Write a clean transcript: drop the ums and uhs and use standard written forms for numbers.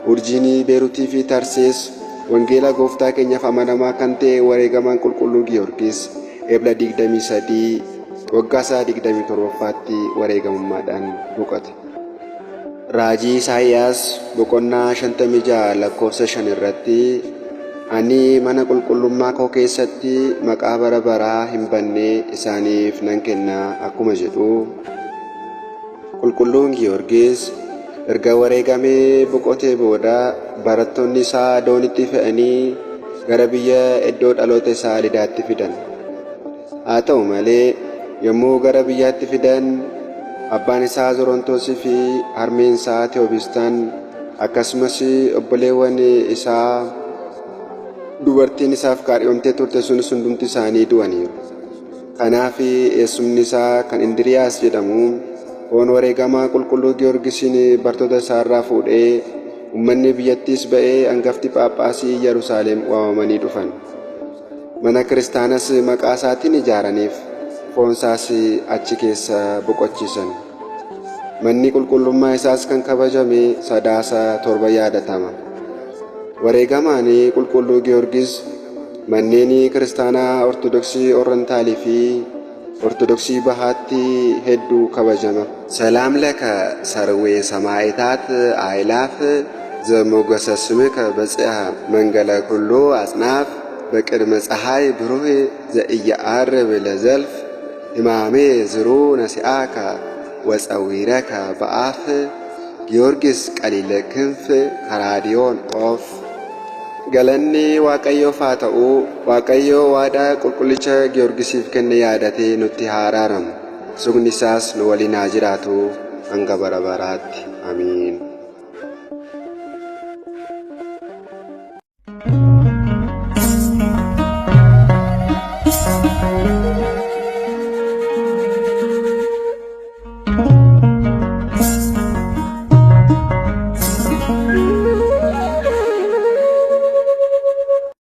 urjiinii Beeruutii fi Tarsees wangeela gooftaa keenyaaf amanamaa kan ta'e wareegamaan qulqulluu Giyoorgis Ebla 23 waggaa isaa 27ffaatti wareegamummaadhaan boqote. Raajii Isaayyaas boqonnaa 56 lakkoofsa 5 irratti ani mana qulqullummaa koo keessatti maqaa bara baraa hin banne isaaniif nan kenna akkuma jedhu qulqulluun Giyoorgis erga wareegamee boqotee booda barattoonni isaa doonitti fe'anii gara biyya iddoo dhaloota isaa Lidaatti fidan. Haa ta'u malee yommuu gara biyyaatti fidan abbaan isaa Zorontoosii fi harmeen isaa Teoobistaan akkasumas obboleewwan isaa dubartiin isaaf kaadhimamtee turte sun hundumti isaanii du'aniiru. Kanaaf eessumni isaa kan Indiriiyaas jedhamu foon wareegamaa qulqulluu Giyoorgisiin bartoota isaarraa fuudhee uummanni biyyattiis ba'ee hangafti Phaaphaasii Yerusaalem waamamanii dhufan. Mana kiristaanas maqaa isaatiin ijaaraniif foon isaas achi keessa boqochiisan. Manni qulqullummaa isaas kan kabajame Sadaasa 7 yaadatama. Wareegamaan qulqulluu Giyoorgis manneen kiristaanaa Ortodoksii Orientaalii fi Ortodoksii Bahaatti hedduu kabajama. ሰላም ለከ ሰርዌ ሰማዕታት አእላፍ ዘሞገሰ ስምከ በጽሐ መንገለ ኩሉ አጽናፍ በቅድመ ፀሐይ ብሩህ ዘኢየዐርብ ለዘልፍ ሕማሜ ዝሩ ነሲአከ ወፀዊረከ በአፍ ጊዮርጊስ ቀሊለ ክንፍ ከራዲዮን ኦፍ galanni waaqayyoof haa ta'u. Waaqayyoo waadaa qulqullicha Giyoorgisiif kenne yaadatee nutti haa araaramu. Sugni isaas nu waliin haa jiraatu hanga bara baraatti. Amiin.